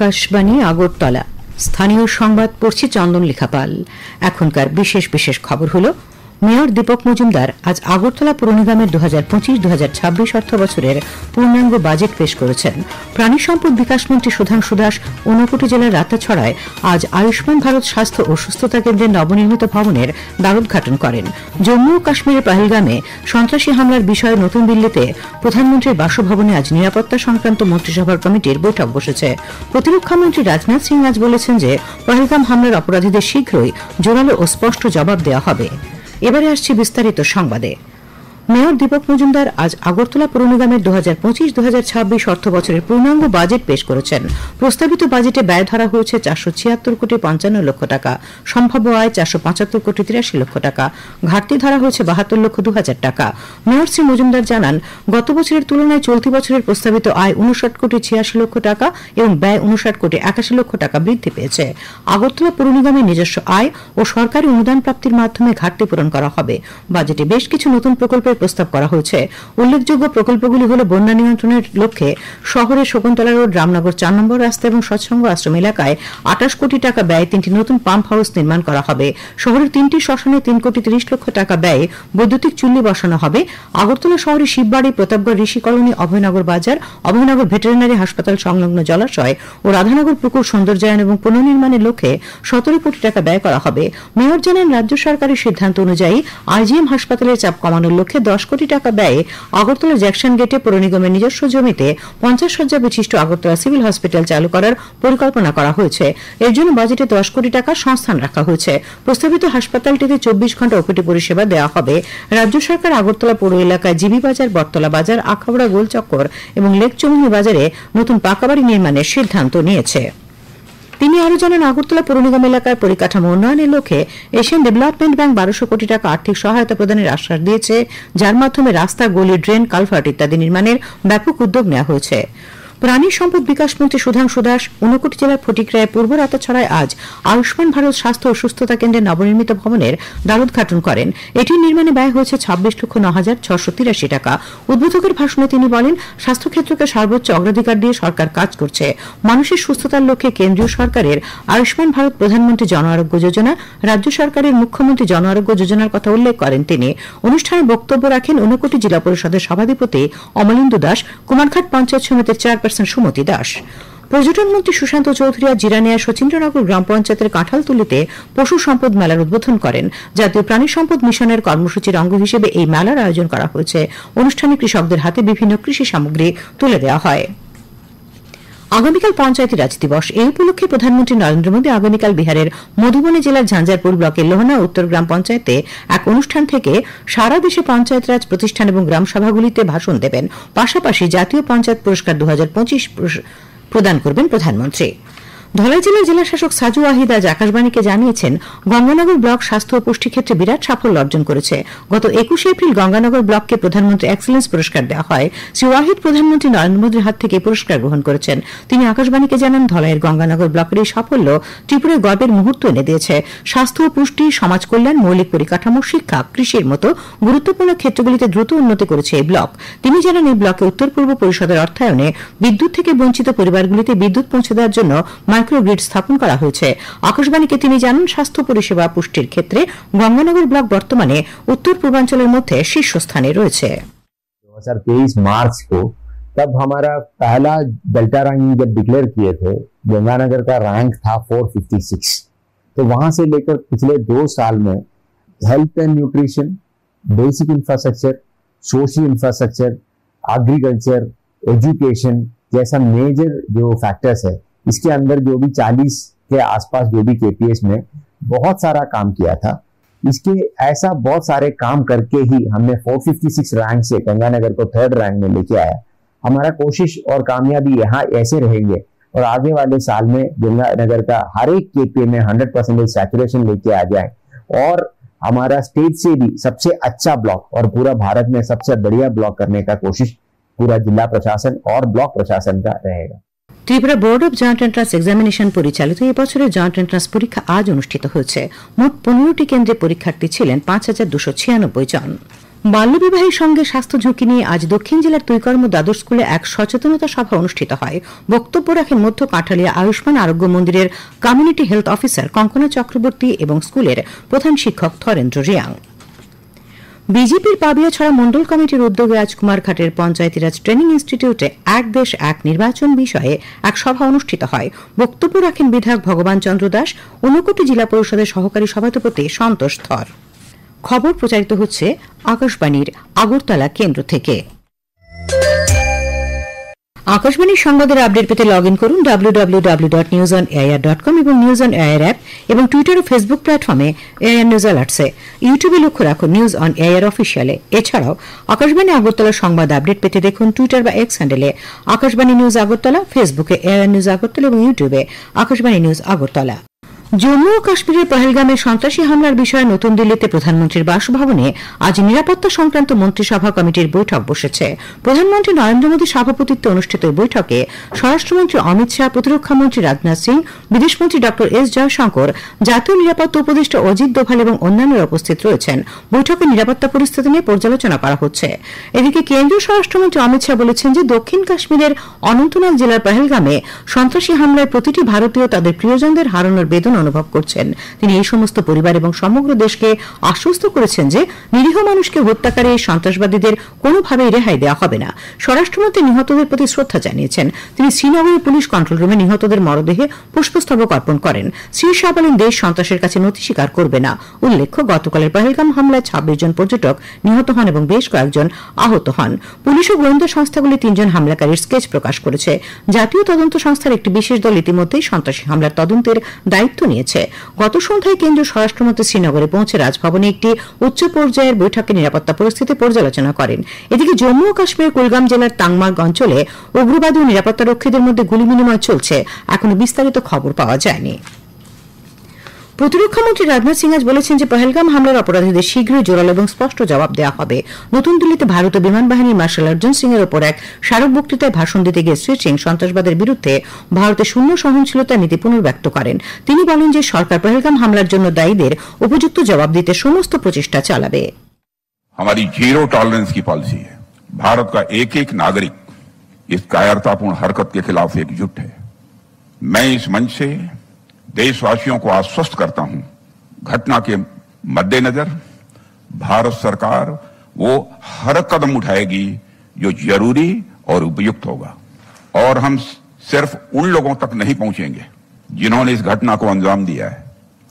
আকাশবাণী আগরতলা। স্থানীয় সংবাদ পড়ছি চন্দন লেখাপাল। এখনকার বিশেষ বিশেষ খবর হলো, মেয়র দীপক মজুমদার আজ আগরতলা পৌর নিগমের 2025-2026 অর্থ বছরের পূর্ণাঙ্গ বাজেট পেশ করেছেন। প্রাণী সম্পদ বিকাশ মন্ত্রী সুধাংশু দাস ঊনকোটি জেলার রাতাছড়ায় আজ আয়ুষ্মান ভারত স্বাস্থ্য ও সুস্থতা কেন্দ্রের নবনির্মিত ভবনের দ্বারোদ্ঘাটন করেন। জম্মু ও কাশ্মীরের পহেলগামে সন্ত্রাসী হামলার বিষয়ে নতুন দিল্লিতে প্রধানমন্ত্রীর বাসভবনে আজ নিরাপত্তা সংক্রান্ত মন্ত্রিসভার কমিটির বৈঠক বসেছে। প্রতিরক্ষা মন্ত্রী রাজনাথ সিং আজ বলেছেন যে পহেলগাম হামলার অপরাধীদের শীঘ্রই জোরালো ও স্পষ্ট জবাব দেওয়া হবে। এবারে আসছে বিস্তারিত সংবাদে। মেয়র দীপক মজুমদার আজ আগরতলা পৌর নিগমের 2025-2026 অর্থ বছরের পূর্ণাঙ্গ বাজেট পেশ করেছেন। প্রস্তাবিত বাজেটে ব্যয় ধরা হয়েছে 476 কোটি 55 লক্ষ টাকা, সম্ভাব্য আয় 475 কোটি 83 লক্ষ টাকা, ঘাটতি ধরা হয়েছে 72 লক্ষ 2000 টাকা। মেয়র শ্রী মজুমদার জানান, গত বছরের তুলনায় চলতি বছরের প্রস্তাবিত আয় 59 কোটি 86 লক্ষ টাকা এবং ব্যয় 59 কোটি 81 লক্ষ টাকা বৃদ্ধি পেয়েছে। আগরতলা পৌর নিগমের নিজস্ব আয় ও সরকারি অনুদান প্রাপ্তির মাধ্যমে ঘাটতি পূরণ করা হবে। বাজেটে বেশ কিছু নতুন প্রকল্পের প্রস্তাব করা হয়েছে। উল্লেখযোগ্য প্রকল্পগুলি হল, বন্যা নিয়ন্ত্রণের লক্ষ্যে শহরের শকুন্তলা রোড, রামনগর 4 নম্বর রাস্তা এবং সৎসঙ্গ আশ্রম এলাকায় 28 কোটি টাকা ব্যয়ে 3টি নতুন পাম্প হাউস নির্মাণ করা হবে। শহরের 3টি শ্মশানে 3 কোটি 30 লক্ষ টাকা ব্যয়ে বৈদ্যুতিক চুল্লি বসানো হবে। আগরতলা শহরে শিববাড়ি, প্রতাপগড় ঋষি কলোনি, অভয়নগর বাজার, অভয়নগর ভেটেরিনারি হাসপাতাল সংলগ্ন জলাশয় ও রাধানগর পুকুর সৌন্দর্যায়ন এবং পুনর্নির্মাণের লক্ষ্যে 17 কোটি টাকা ব্যয় করা হবে। মেয়র জানান, রাজ্য সরকারের সিদ্ধান্ত অনুযায়ী আইজিএম হাসপাতালের চাপ কমানোর লক্ষ্যে 10 কোটি টাকা ব্যয়ে আগরতলা জ্যাকসন গেটে পৌর নিগমের নিজস্ব জমিতে 50 শয্যা বিশিষ্ট আগরতলা সিভিল হসপিটাল চালু করার পরিকল্পনা করা হয়েছে। এর জন্য বাজেটে 10 কোটি টাকা সংস্থান রাখা হয়েছে। প্রস্তাবিত হাসপাতালটিতে 24 ঘন্টা ওপিডি পরিষেবা দেওয়া হবে। রাজ্য সরকার আগরতলা পৌর এলাকায় জিবি বাজার, বটতলা বাজার, আখাউড়া গোলচক্কর এবং লেক চৌমুহনী বাজারে নতুন পাকাবাড়ি নির্মাণের সিদ্ধান্ত নিয়েছে। তিনি আরো জানান, আগরতলা পৌর নিগম এলাকার পরিকাঠামো উন্নয়নের লক্ষ্যে এশিয়ান ডেভেলপমেন্ট ব্যাংক 1200 কোটি টাকা আর্থিক সহায়তা প্রদানের আশ্বাস দিয়েছে, যার মাধ্যমে রাস্তা, গলি, ড্রেন, কালভার্ট ইত্যাদি নির্মাণের ব্যাপক উদ্যোগ নেওয়া হয়েছে। প্রাণী সম্পদ বিকাশ মন্ত্রী সুধাংশু দাস ঊনকোটি জেলার ফটিকরায় পূর্ব রাতাছড়ায় আজ আয়ুষ্মান ভারত স্বাস্থ্য ও সুস্থতা কেন্দ্রের নবনির্মিত ভবনের দ্বারোদ্ঘাটন করেন। এটির নির্মাণে ব্যয় হয়েছে 26,09,683 টাকা। উদ্বোধকের ভাষণে তিনি বলেন, স্বাস্থ্যক্ষেত্রকে সর্বোচ্চ অগ্রাধিকার দিয়ে সরকার কাজ করছে। মানুষের সুস্থতার লক্ষ্যে কেন্দ্রীয় সরকারের আয়ুষ্মান ভারত, প্রধানমন্ত্রী জন আরোগ্য যোজনা, রাজ্য সরকারের মুখ্যমন্ত্রী জন আরোগ্য যোজনার কথা উল্লেখ করেন তিনি। অনুষ্ঠানে বক্তব্য রাখেন ঊনকোটি জেলা পরিষদের সভাধিপতি অমলেন্দু দাস, কুমারঘাট পঞ্চায়েত সমিতির চেয়ারপারসন সুমতি দাস। পর্যটন মন্ত্রী সুশান্ত চৌধুরী আজ জিরানিয়ার শচীন্দ্রনগর গ্রাম পঞ্চায়েতের কাঁঠালতুলিতে পশু সম্পদ মেলার উদ্বোধন করেন। জাতীয় প্রাণী সম্পদ মিশনের কর্মসূচির অঙ্গ হিসেবে এই মেলার আয়োজন করা হয়েছে। অনুষ্ঠানে কৃষকদের হাতে বিভিন্ন কৃষি সামগ্রী তুলে দেওয়া হয়। আগামীকাল পঞ্চায়েতি রাজ দিবস। এই উপলক্ষে প্রধানমন্ত্রী নরেন্দ্র মোদী আগামীকাল বিহারের মধুবনী জেলার ঝাঞ্ঝারপুর ব্লকের লোহনা উত্তর গ্রাম পঞ্চায়েতে এক অনুষ্ঠান থেকে সারা দেশে পঞ্চায়েত রাজ প্রতিষ্ঠান এবং গ্রাম সভাগুলিতে ভাষণ দেবেন। পাশাপাশি জাতীয় পঞ্চায়েত পুরস্কার 2025 প্রদান করবেন প্রধানমন্ত্রী। ধলাই জেলার জেলাশাসক সাজু ওয়াহিদ আজ আকাশবাণীকে জানিয়েছেন, গঙ্গানগর ব্লক স্বাস্থ্য ও পুষ্টি ক্ষেত্রে বিরাট সাফল্য অর্জন করেছে। গত 21 এপ্রিল গঙ্গানগর ব্লককে প্রধানমন্ত্রী এক্সেলেন্স পুরস্কার দেওয়া হয়। শ্রী ওয়াহিদ প্রধানমন্ত্রী নরেন্দ্র মোদীর হাত থেকে পুরস্কার গ্রহণ করেছেন। তিনি আকাশবাণীকে জানান, ধলাইয়ের গঙ্গানগর ব্লকের এই সাফল্য ত্রিপুরায় গর্বের মুহূর্ত এনে দিয়েছে। স্বাস্থ্য ও পুষ্টি, সমাজ কল্যাণ, মৌলিক পরিকাঠামো, শিক্ষা, কৃষির মতো গুরুত্বপূর্ণ ক্ষেত্রগুলিতে দ্রুত উন্নতি করেছে এই ব্লক। তিনি জানান, এই ব্লকে উত্তর পূর্ব পরিষদের অর্থায়নে বিদ্যুৎ থেকে বঞ্চিত পরিবারগুলিতে বিদ্যুৎ পৌঁছে দেওয়ার জন্য মাইক্রোগ্রিড স্থাপন করা হয়েছে। আকাশবাণীকে তিনি জানান, স্বাস্থ্য পরিষেবা পুষ্টির ক্ষেত্রে গঙ্গানগর ব্লক বর্তমানে উত্তর পূর্বাঞ্চলের মধ্যে শীর্ষস্থানে রয়েছে। 2023 मार्च को तब हमारा पहला डेल्टा रैंक जब डिक्लेयर किए थे, गंगानगर का रैंक था 456। तो वहां से लेकर पिछले 2 साल में health and nutrition, basic infrastructure, social infrastructure, agriculture, education जैसा मेजर जो फैक्टर्स है, इसके अंदर जो भी 40 के आसपास जो भी केपीएस में बहुत सारा काम किया था। इसके ऐसा बहुत सारे काम करके ही हमने 456 रैंक से गंगानगर को 3rd रैंक में लेके आया। हमारा कोशिश और कामयाबी यहाँ ऐसे रहेंगे और आगे वाले साल में गंगानगर का हर एक केपीए में 100% सैचुरेशन लेके आ जाए और हमारा स्टेट से भी सबसे अच्छा ब्लॉक और पूरा भारत में सबसे बढ़िया ब्लॉक करने का कोशिश पूरा जिला प्रशासन और ब्लॉक प्रशासन का रहेगा। Tripura board of joint entrance examination পরিচালিত এবছরের জয়েন্ট এন্ট্রান্স পরীক্ষা আজ অনুষ্ঠিত হয়েছে। মোট 15টি কেন্দ্রে পরীক্ষার্থী ছিলেন 5296 জন। বাল্যবিবাহের সঙ্গে স্বাস্থ্য ঝুঁকি নিয়ে আজ দক্ষিণ জেলার তুইকর্ম দ্বাদশ স্কুলে এক সচেতনতা সভা অনুষ্ঠিত হয়। বক্তব্য রাখেন মধ্য কাঁঠালিয়া আয়ুষ্মান আরোগ্য মন্দিরের community health officer Kankana Chakraborty এবং স্কুলের প্রধান শিক্ষক থরেন্দ্র রিয়াং। বিজেপির পাবিয়াছড়া মন্ডল কমিটির উদ্যোগে আজ কুমারঘাটের পঞ্চায়েতিরাজ ট্রেনিং ইনস্টিটিউটে এক দেশ এক নির্বাচন বিষয়ে এক সভা অনুষ্ঠিত হয়। বক্তব্য রাখেন বিধায়ক ভগবান চন্দ্র দাস, ঊনকোটি জেলা পরিষদের সহকারী সভাপতি সন্তোষ ধর। খবর প্রচারিত হচ্ছে আকাশবাণীর আগরতলা কেন্দ্র থেকে। আকাশবাণীর সংবাদের আপডেট পেতে লগ ইন করুন www.newsonair.com এবং নিউজ অন এয়ার অ্যাপ এবং টুইটার ও ফেসবুক প্ল্যাটফর্মে এআইআর নিউজ অ্যালার্টসে। ইউটিউবে লক্ষ্য রাখুন নিউজ অন এয়ার অফিসিয়ালে। এছাড়াও আকাশবাণী আগরতলা সংবাদ আপডেট পেতে দেখুন টুইটার বা এক্স হ্যান্ডেলে আকাশবাণী নিউজ আগরতলা, ফেসবুকে এআইআর নিউজ আগরতলা এবং ইউটিউবে আকাশবাণী নিউজ আগরতলা। জম্মু ও কাশ্মীরের পহেলগামে সন্ত্রাসী হামলার বিষয়ে নতুন দিল্লিতে প্রধানমন্ত্রীর বাসভবনে আজ নিরাপত্তা সংক্রান্ত মন্ত্রিসভা কমিটির বৈঠক বসেছে। প্রধানমন্ত্রী নরেন্দ্র মোদীর সভাপতিত্বে অনুষ্ঠিত এই বৈঠকে স্বরাষ্ট্রমন্ত্রী অমিত শাহ, প্রতিরক্ষামন্ত্রী রাজনাথ সিং, বিদেশমন্ত্রী ড এস জয়শঙ্কর, জাতীয় নিরাপত্তা উপদেষ্টা অজিত দোভাল এবং অন্যান্যরা উপস্থিত রয়েছেন। বৈঠকে নিরাপত্তা পরিস্থিতি নিয়ে পর্যালোচনা করা হচ্ছে। এদিকে কেন্দ্রীয় স্বরাষ্ট্রমন্ত্রী অমিত শাহ বলেছেন যে দক্ষিণ কাশ্মীরের অনন্তনাগ জেলার পহেলগামে সন্ত্রাসী হামলায় প্রতিটি ভারতীয় তাদের প্রিয়জনদের হারানোর বেদনা অনুভব করছেন। তিনি এই সমস্ত পরিবার এবং সমগ্র দেশকে আশ্বস্ত করেছেন যে নিরীহ মানুষকে হত্যাকারী এই সন্ত্রাসবাদীদের কোনোভাবেই রেহাই দেওয়া হবে না। স্বরাষ্ট্রমন্ত্রী নিহতদের প্রতি শ্রদ্ধা জানিয়েছেন। তিনি শ্রীনগরের পুলিশ কন্ট্রোল রুমে নিহতদের মরদেহে পুষ্পস্তবক অর্পণ করেন। শ্রী শাহ বলেন দেশ সন্ত্রাসের কাছে নথি স্বীকার করবে না। উল্লেখ্য, গতকালের পহেলগাম হামলায় 26 জন পর্যটক নিহত হন এবং বেশ কয়েকজন আহত হন। পুলিশ ও গোয়েন্দা সংস্থাগুলি 3 জন হামলাকারীর স্কেচ প্রকাশ করেছে। জাতীয় তদন্ত সংস্থার একটি বিশেষ দল ইতিমধ্যেই সন্ত্রাসী হামলার তদন্তের দায়িত্ব নিয়েছে। গত সন্ধ্যায় কেন্দ্রীয় স্বরাষ্ট্রমন্ত্রী শ্রীনগরে পৌঁছে রাজভবনে একটি উচ্চ পর্যায়ের বৈঠকে নিরাপত্তা পরিস্থিতি পর্যালোচনা করেন। এদিকে জম্মু ও কাশ্মীরের কুলগাম জেলার তাংমার্গ অঞ্চলে উগ্রবাদী ও নিরাপত্তা রক্ষীদের মধ্যে গুলি বিনিময় চলছে। এখনো বিস্তারিত খবর পাওয়া যায়নি। প্রতিরক্ষামন্ত্রী রাজনাথ সিং আজ বলেছেন যে পহেলগাম হামলার অপরাধীদের শীঘ্রই জোরালো এবং স্পষ্ট জবাব দেওয়া হবে। নতুন দিল্লিতে ভারতীয় বিমান বাহিনীর মার্শাল অর্জুন সিং এর ওপর এক স্মারক বক্তৃতায় ভাষণ দিতে গিয়ে শ্রী সিং সন্ত্রাসবাদের বিরুদ্ধে ভারতের শূন্য সহনশীলতার নীতি পুনর্ব্যক্ত করেন। তিনি বলেন যে সরকার পহেলগাম হামলার জন্য দায়ীদের উপযুক্ত জবাব দিতে সমস্ত প্রচেষ্টা চালাবে। हमारी जीरो टॉलरेंस की पॉलिसी है। भारत का एक एक नागरिक इस कायरतापूर्ण हरकत के खिलाफ एकजुट है। मैं इस मंच से देशवासियों को आश्वस्त करता हूं, घटना के मद्देनजर भारत सरकार वो हर कदम उठाएगी जो जरूरी और उपयुक्त होगा। और हम सिर्फ उन लोगों तक नहीं पहुंचेंगे जिन्होंने इस घटना को अंजाम दिया है,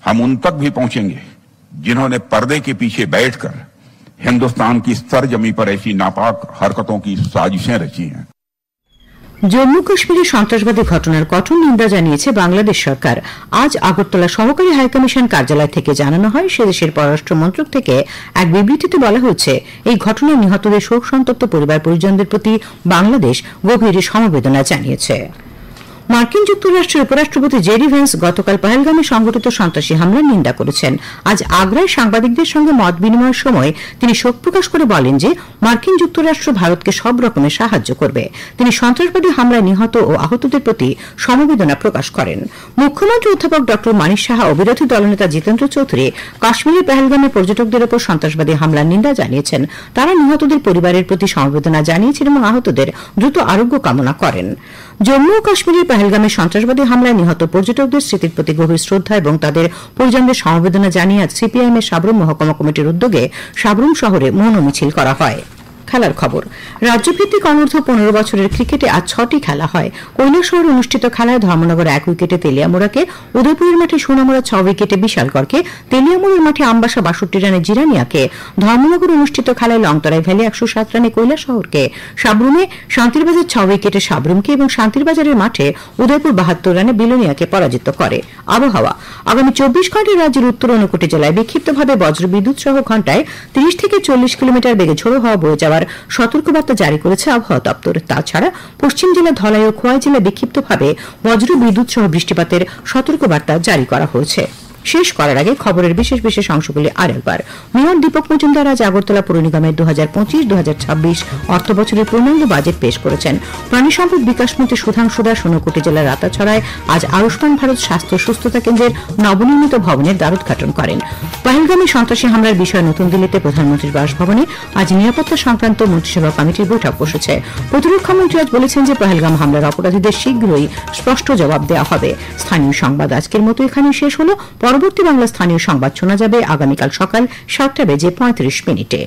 हम उन तक भी पहुंचेंगे जिन्होंने पर्दे के पीछे बैठकर हिंदुस्तान की सरजमी पर ऐसी नापाक हरकतों की साजिशें रची हैं। জম্মু কাশ্মীরের সন্ত্রাসবাদী ঘটনার কঠোর নিন্দা জানিয়েছে বাংলাদেশ সরকার। আজ আগরতলা সহকারী হাইকমিশন কার্যালয় থেকে জানানো হয়, সে দেশের পররাষ্ট্র মন্ত্রক থেকে এক বিবৃতিতে বলা হয়েছে এই ঘটনায় নিহতদের শোক সন্তপ্ত পরিবার পরিজনদের প্রতি বাংলাদেশ গভীর সমবেদনা জানিয়েছে। মার্কিন যুক্তরাষ্ট্রের উপরাষ্ট্রপতি জেডি ভেন্স গতকাল পহেলগামে সংঘটিত সন্ত্রাসী হামলার নিন্দা করেছেন। আজ আগ্রায় সাংবাদিকদের সঙ্গে মত বিনিময়ের সময় তিনি শোক প্রকাশ করে বলেন যে মার্কিন যুক্তরাষ্ট্র ভারতকে সব রকমের সাহায্য করবে। তিনি সন্ত্রাসবাদী হামলায় নিহত ও আহতদের প্রতি সমবেদনা প্রকাশ করেন। মুখ্যমন্ত্রী অধ্যাপক ড মানিক সাহা ও বিরোধী দলনেতা জিতেন্দ্র চৌধুরী কাশ্মীরের পহেলগামে পর্যটকদের ওপর সন্ত্রাসবাদী হামলার নিন্দা জানিয়েছেন। তারা নিহতদের পরিবারের প্রতি সমবেদনা জানিয়েছেন এবং আহতদের দ্রুত আরোগ্য কামনা করেন। জম্মু ও কাশ্মীরের পহেলগামে সন্ত্রাসবাদী হামলায় নিহত পর্যটকদের স্মৃতির প্রতি গভীর শ্রদ্ধা এবং তাদের পরিজনদের সমবেদনা জানিয়ে আজ সিপিআইএম এর সাবরুম মহকুমা কমিটির উদ্যোগে সাবরুম শহরে মৌন মিছিল করা হয়। খেলার খবর। রাজ্যভিত্তিক অনূর্ধ্ব 15 বছরের ক্রিকেটে আজ 6টি খেলা হয়। কৈলাসহরে অনুষ্ঠিত খেলায় ধর্মনগর 1 উইকেটে তেলিয়ামুড়াকে, উদয়পুরের মাঠে সোনামুড়া 6 উইকেটে বিশালগড়কে, তেলিয়ামুড়ার মাঠে আমবাসা 62 রানে জিরানিয়াকে, ধর্মনগর অনুষ্ঠিত খেলায় লংতরাই ভ্যালি 107 রানে কৈলাসহরকে, সাবরুমে শান্তিরবাজার 6 উইকেটে সাবরুমকে এবং শান্তিরবাজারের মাঠে উদয়পুর 72 রানে বিলোনিয়াকে পরাজিত করে। আবহাওয়া। আগামী 24 ঘন্টায় রাজ্যের উত্তর ঊনকোটি জেলায় বিক্ষিপ্তভাবে বজ্রবিদ্যুৎ সহ ঘন্টায় 30 থেকে 40 কিলোমিটার বেগে ঝোড়ো হাওয়া বয়ে যাওয়ার সতর্কবার্তা জারি করেছে আবহাওয়া দপ্তর। তাছাড়া পশ্চিম জেলা ধলাই ও খোয়াই জেলায় বিক্ষিপ্তভাবে বজ্র বিদ্যুৎ সহ বৃষ্টিপাতের সতর্কবার্তা জারি করা হয়েছে। শেষ করার আগে খবরের বিশেষ বিশেষ অংশগুলি আরেকবার। মেয়র দীপক মজুমদার আজ আগরতলা পুর নিগমের 2025-2026 অর্থ বছরের পূর্ণাঙ্গ বাজেট পেশ করেছেন। প্রাণী সম্পদ বিকাশ মন্ত্রী সুধাংশু দাস ঊনকোটি জেলার রাতাছড়ায় আজ আয়ুষ্মান ভারত স্বাস্থ্য সুস্থতা কেন্দ্রের নবনির্মিত ভবনের দ্বারোদ্ঘাটন করেন। পহেলগামে সন্ত্রাসী হামলার বিষয়ে নতুন দিল্লিতে প্রধানমন্ত্রীর বাসভবনে আজ নিরাপত্তা সংক্রান্ত মন্ত্রিসভা কমিটির বৈঠক বসেছে। প্রতিরক্ষা মন্ত্রী আজ বলেছেন যে পহেলগাম হামলার অপরাধীদের শীঘ্রই স্পষ্ট জবাব দেওয়া হবে। স্থানীয় সংবাদ আজকের মতো এখানেই শেষ হলো। পরবর্তী বাংলা স্থানীয় সংবাদ শোনা যাবে আগামীকাল সকাল 7:35 মিনিটে।